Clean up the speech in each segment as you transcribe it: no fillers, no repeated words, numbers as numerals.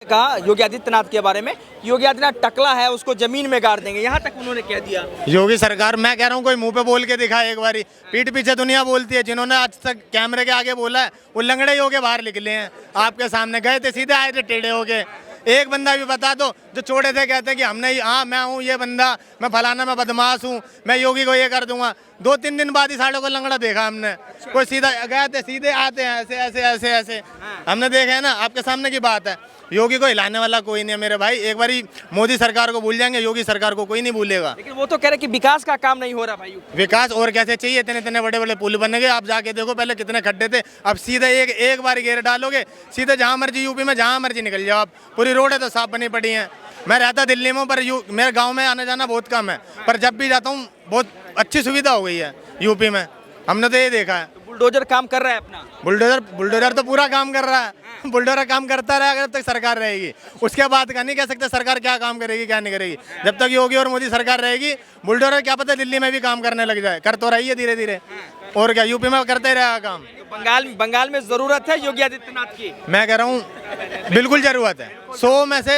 कहा योगी आदित्यनाथ के बारे में, योगी आदित्यनाथ टकला है, उसको जमीन में गाड़ देंगे, यहाँ तक उन्होंने कह दिया। योगी सरकार, मैं कह रहा हूँ कोई मुंह पे बोल के दिखाए एक बारी। पीठ पीछे दुनिया बोलती है, जिन्होंने आज तक कैमरे के आगे बोला है वो लंगड़े ही होके बाहर निकले हैं। आपके सामने गए थे, सीधे आए थे टेढ़े होके। एक बंदा भी बता दो जो छोड़े थे, कहते कि हमने हाँ मैं हूँ ये बंदा, मैं फलाना, मैं बदमाश हूँ, मैं योगी को ये कर दूंगा। 2-3 दिन बाद ही साढ़े को लंगड़ा देखा हमने। कोई सीधा गए थे, सीधे आते हैं ऐसे ऐसे ऐसे ऐसे, हमने देखा है ना, आपके सामने की बात है। योगी को हिलाने वाला कोई नहीं है मेरे भाई। एक बारी मोदी सरकार को भूल जाएंगे, योगी सरकार को कोई नहीं भूलेगा। लेकिन वो तो कह रहे कि विकास का काम नहीं हो रहा भाई। विकास और कैसे चाहिए, इतने इतने बड़े बड़े पुल बनेंगे। आप जाके देखो पहले कितने खड्डे थे, अब सीधे एक बार घेर डालोगे, सीधे जहाँ मर्जी यूपी में जहाँ मर्जी निकल जाओ आप। पूरी रोड है तो साफ बनी पड़ी है। मैं रहता दिल्ली में, पर मेरे गाँव में आने जाना बहुत कम है, पर जब भी जाता हूँ बहुत अच्छी सुविधा हो गई है यूपी में। हमने तो ये देखा है। तो बुलडोजर काम कर रहा है अपना। बुलडोजर तो पूरा काम कर रहा है। बुलडोजर काम करता रहेगा जब तक सरकार रहेगी। उसके बाद का नहीं कह सकते सरकार क्या काम करेगी क्या नहीं करेगी। जब तक योगी और मोदी सरकार रहेगी, बुलडोजर क्या पता दिल्ली में भी काम करने लग जाए। कर तो रही है धीरे धीरे, और क्या यूपी में करते ही रहेगा काम। तो बंगाल में जरूरत है योगी आदित्यनाथ की। मैं कह रहा हूँ बिल्कुल जरूरत है, 100 में से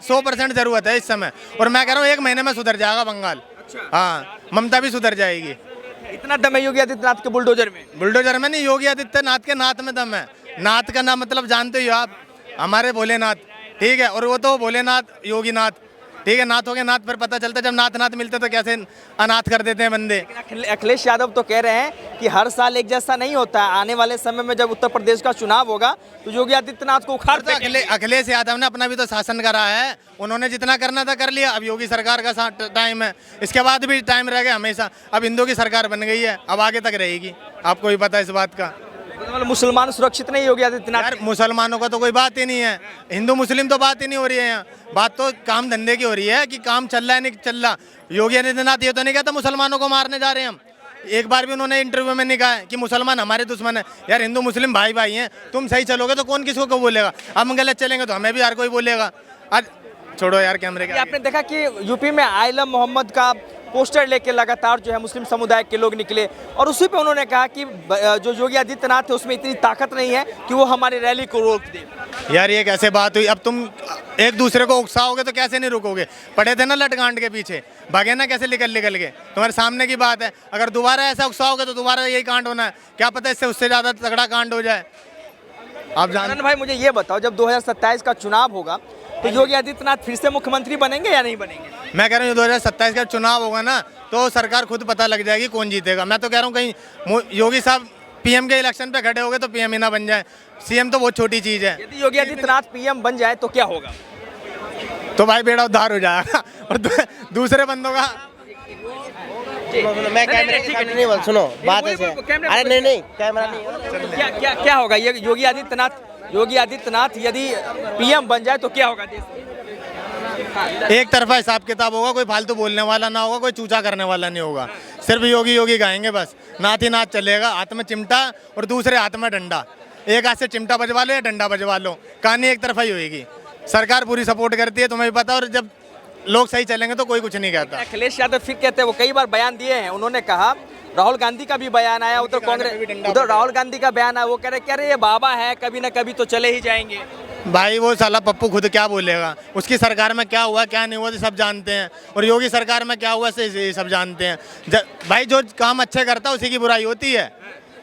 100% जरूरत है इस समय। और मैं कह रहा हूँ 1 महीने में सुधर जाएगा बंगाल। हाँ, ममता भी सुधर जाएगी। इतना दम है योगी आदित्यनाथ के बुलडोजर में। बुलडोजर में नहीं, योगी आदित्यनाथ के नाथ में दम है। नाथ का नाम मतलब जानते हो आप, हमारे भोलेनाथ, ठीक है। और वो तो भोलेनाथ योगी नाथ, ठीक है। नाथ हो गए नाथ, फिर पता चलता जब नाथ मिलते तो कैसे अनाथ कर देते हैं बंदे। अखिलेश यादव तो कह रहे हैं कि हर साल एक जैसा नहीं होता है, आने वाले समय में जब उत्तर प्रदेश का चुनाव होगा तो योगी आदित्यनाथ को उखाड़ देंगे। अखिलेश यादव ने अपना भी तो शासन करा है, उन्होंने जितना करना था कर लिया। अब योगी सरकार का टाइम है, इसके बाद भी टाइम रहेगा हमेशा। अब हिंदू की सरकार बन गई है, अब आगे तक रहेगी, आपको भी पता है इस बात का। मतलब मुसलमान सुरक्षित नहीं योगी आदित्यनाथ। यार मुसलमानों का तो कोई बात ही नहीं है, हिंदू मुस्लिम तो बात ही नहीं हो रही है यहाँ। बात तो काम धंधे की हो रही है कि काम चल रहा है नहीं चल रहा। योगी आदित्यनाथ ये तो नहीं कहता मुसलमानों को मारने जा रहे हैं हम। एक बार भी उन्होंने इंटरव्यू में नहीं कहा है कि मुसलमान हमारे दुश्मन है। यार हिंदू मुस्लिम भाई भाई हैं, तुम सही चलोगे तो कौन किसको को बोलेगा। हम गलत चलेंगे तो हमें भी हर कोई बोलेगा। आज छोड़ो यार कैमरे के। आपने देखा कि यूपी में आइलम मोहम्मद का पोस्टर लेके लगातार जो है मुस्लिम समुदाय के लोग निकले, और उसी पे उन्होंने कहा कि जो योगी आदित्यनाथ है उसमें इतनी ताकत नहीं है कि वो हमारी रैली को रोक दे। यार ये कैसे बात हुई। अब तुम एक दूसरे को उकसाओगे तो कैसे नहीं रुकोगे। पड़े थे ना लटकांड के पीछे, भागे ना कैसे निकल के। तुम्हारे सामने की बात है, अगर दोबारा ऐसा उकसाओगे तो दोबारा यही कांड होना है। क्या पता इससे उससे ज़्यादा तगड़ा कांड हो जाए। आप जान भाई मुझे ये बताओ, जब 2027 का चुनाव होगा तो योगी आदित्यनाथ फिर से मुख्यमंत्री बनेंगे या नहीं बनेंगे? मैं कह रहा हूँ 2027 का चुनाव होगा ना तो सरकार खुद पता लग जाएगी कौन जीतेगा। मैं तो कह रहा हूँ कहीं योगी साहब पीएम के इलेक्शन पे खड़े हो गए तो पीएम ही ना बन जाए। सीएम तो बहुत छोटी चीज़ है। यदि योगी आदित्यनाथ पीएम बन जाए तो क्या होगा? तो भाई बेड़ा उद्धार हो जाएगा। और दूसरे बंदों का मैं कैमरे के सामने नहीं बोल, सुनो बात ऐसे है। अरे नहीं कैमरा नहीं। क्या होगा ये योगी आदित्यनाथ यदि पीएम बन जाए तो क्या होगा देश में? एक तरफा हिसाब किताब होगा, कोई फालतू बोलने वाला ना होगा, कोई चूचा करने वाला नहीं होगा। सिर्फ योगी योगी गाएंगे बस, नाथ ही नाथ चलेगा। हाथ में चिमटा और दूसरे हाथ में डंडा। एक हाथ से चिमटा बजवा लो या डंडा बजवा लो, कहानी एक तरफा ही होगी। सरकार पूरी सपोर्ट करती है, तुम्हें भी पता। और जब लोग सही चलेंगे तो कोई कुछ नहीं कहता। अखिलेश यादव फिर कहते हैं, वो कई बार बयान दिए हैं, उन्होंने कहा, राहुल गांधी का भी बयान आया, उधर कांग्रेस, उधर राहुल गांधी का बयान आया, वो कह रहे ये बाबा है, कभी ना कभी तो चले ही जाएंगे। भाई वो साला पप्पू खुद क्या बोलेगा। उसकी सरकार में क्या हुआ क्या नहीं हुआ तो सब जानते हैं, और योगी सरकार में क्या हुआ से सब जानते हैं। भाई जो काम अच्छे करता है उसी की बुराई होती है,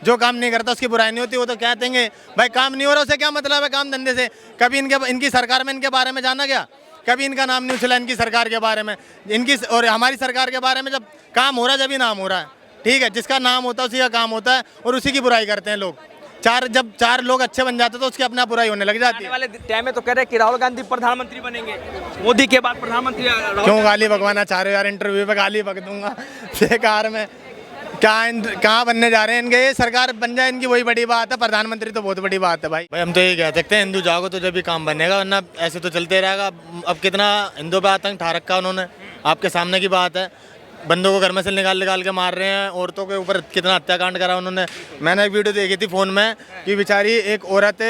जो काम नहीं करता उसकी बुराई नहीं होती। वो तो क्या देंगे भाई, काम नहीं हो रहा उसे क्या मतलब है काम धंधे से। कभी इनकी सरकार में इनके बारे में जाना गया, कभी इनका नाम नहीं उछला इनकी सरकार के बारे में। इनकी और हमारी सरकार के बारे में जब काम हो रहा है जब ही नाम हो रहा है, ठीक है। जिसका नाम होता है उसी का काम होता है, और उसी की बुराई करते हैं लोग। जब चार लोग अच्छे बन जाते तो उसकी अपना बुराई होने लग जाती है। वाले टाइम में तो कह रहे हैं कि राहुल गांधी प्रधानमंत्री बनेंगे, मोदी के बाद प्रधानमंत्री। क्यों गाली बकवाना चाह रहे हो यार, इंटरव्यू पे गाली बक दूंगा बेकार में। कहाँ बनने जा रहे हैं इनके। ये सरकार बन जाए इनकी वही बड़ी बात है, प्रधानमंत्री तो बहुत बड़ी बात है। भाई हम तो यही कह सकते हैं, हिंदू जागो तो जब भी काम बनेगा, वरना ऐसे तो चलते रहेगा। अब कितना हिंदू पे आतंक ठा रखा उन्होंने, आपके सामने की बात है। बंदों को घर में से निकाल के मार रहे हैं, औरतों के ऊपर कितना हत्याकांड करा उन्होंने। मैंने एक वीडियो देखी थी फ़ोन में कि बेचारी एक औरत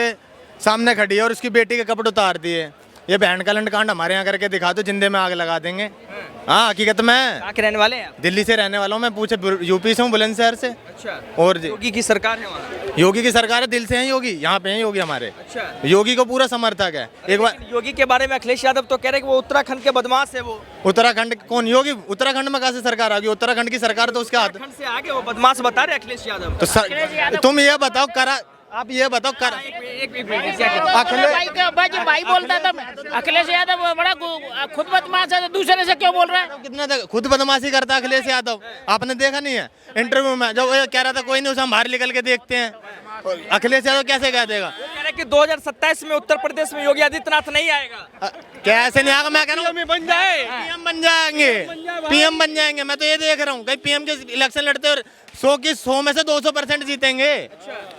सामने खड़ी है और उसकी बेटी के कपड़े उतार दिए। ये बहन का लंड कांड हमारे यहाँ करके दिखा दो, जिंदे में आग लगा देंगे। हाँ हकीकत में। कहाँ के रहने वाले हैं आप? दिल्ली से रहने वाला हूँ मैं, पूछे यूपी से हूँ, बुलंदशहर से। अच्छा, और जी योगी की सरकार है वहाँ। योगी की सरकार है, दिल से है योगी, यहाँ पे है योगी हमारे। अच्छा, योगी को पूरा समर्थक है। एक बार लेकिन योगी के बारे में अखिलेश यादव तो कह रहे हैं कि वो उत्तराखंड के बदमाश है। वो उत्तराखंड कौन योगी? उत्तराखंड में कहाँ से सरकार आ गई? उत्तराखंड की सरकार तो उसके हाथ। उत्तराखंड से आगे वो बदमाश बता रहे अखिलेश यादव। तो तुम ये बताओ करा, आप ये बताओ कर एक मिनट, क्या कहते हैं? भाई बोलता था अखिलेश यादव बड़ा खुद बदमाश है, दूसरे से क्यों बोल रहा है? कितना खुद बदमाशी करता है अखिलेश यादव, आपने देखा नहीं है इंटरव्यू में जब वो कह रहा था कोई नहीं, उसे हम बाहर निकल के देखते हैं। अखिलेश यादव कैसे कह देगा? वो कह रहे हैं कि 2027 में उत्तर प्रदेश में योगी आदित्यनाथ नहीं आएगा। कैसे नहीं आएगा? मैं कह रहा हूँ बन जाए, पीएम बन जाएंगे, पीएम बन जाएंगे। मैं तो ये देख रहा हूँ कहीं पीएम के इलेक्शन लड़ते और 100 में से 200% जीतेंगे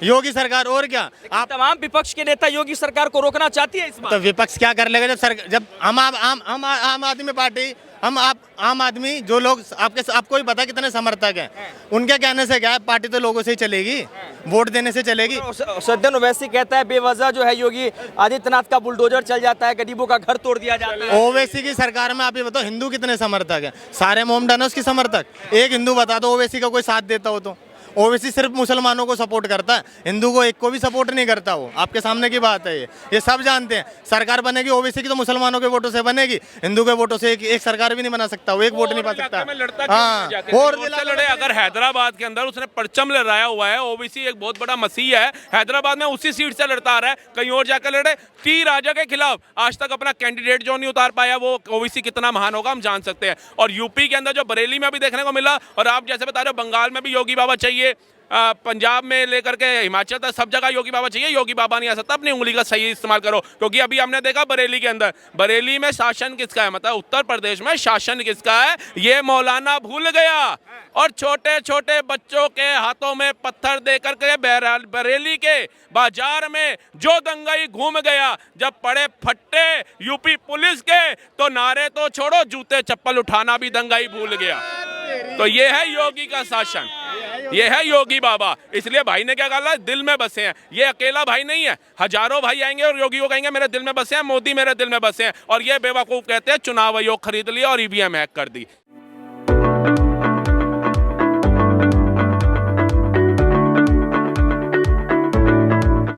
योगी सरकार। और क्या आप तमाम विपक्ष के नेता योगी सरकार को रोकना चाहती है इस बार। तो विपक्ष क्या कर लेगा जब हम आम आदमी पार्टी, हम आप आम आदमी जो लोग आपको ही पता कितने समर्थक हैं, उनके कहने से क्या है, पार्टी तो लोगों से ही चलेगी, वोट देने से चलेगी। सज्जन ओवैसी कहता है बेवजह जो है योगी आदित्यनाथ का बुलडोजर चल जाता है, गरीबों का घर तोड़ दिया जाता है। ओवैसी की सरकार में आप ये बताओ हिंदू कितने समर्थक हैं? सारे मोमडन है उसकी समर्थक। एक हिंदू बता दो ओवैसी का कोई साथ देता हो तो। ओवैसी सिर्फ मुसलमानों को सपोर्ट करता है, हिंदू को एक को भी सपोर्ट नहीं करता। वो आपके सामने की बात है, ये सब जानते हैं। सरकार बनेगी ओवैसी की तो मुसलमानों के वोटों से बनेगी, हिंदू के वोटों से एक सरकार भी नहीं बना सकता, वो एक वोट नहीं पा सकता। हाँ, और लड़े अगर हैदराबाद के अंदर उसने परचम लहराया हुआ है, ओबीसी एक बहुत बड़ा मसीह है, हैदराबाद में उसी सीट से लड़ता आ रहा है, कहीं और जाकर लड़े। टी राजा के खिलाफ आज तक अपना कैंडिडेट जो नहीं उतार पाया, वो ओबीसी कितना महान होगा हम जान सकते हैं। और यूपी के अंदर जो बरेली में भी देखने को मिला, और आप जैसे बता रहे हो बंगाल में भी योगी बाबा चाहिए, पंजाब में लेकर के हिमाचल तक सब जगह योगी बाबा चाहिए। योगी बाबा नहीं आ सकता, अपनी उंगली का सही इस्तेमाल करो। क्योंकि अभी हमने देखा बरेली के अंदर, बरेली में शासन किसका है, मतलब उत्तर प्रदेश में शासन किसका है, ये मौलाना भूल गया। और छोटे छोटे बच्चों के हाथों में पत्थर देकर के बरेली के बाजार में जो दंगाई घूम गया, जब पड़े फट्टे यूपी पुलिस के, तो नारे तो छोड़ो, जूते चप्पल उठाना भी दंगाई भूल गया। तो ये है योगी का शासन, ये है योगी बाबा। इसलिए भाई ने क्या कहा, दिल में बसे हैं। ये अकेला भाई नहीं है, हजारों भाई आएंगे और योगी को कहेंगे मेरे दिल में बसे हैं, मोदी मेरे दिल में बसे हैं। और ये बेवकूफ कहते हैं चुनाव आयोग खरीद लिया और ईवीएम हैक कर दी।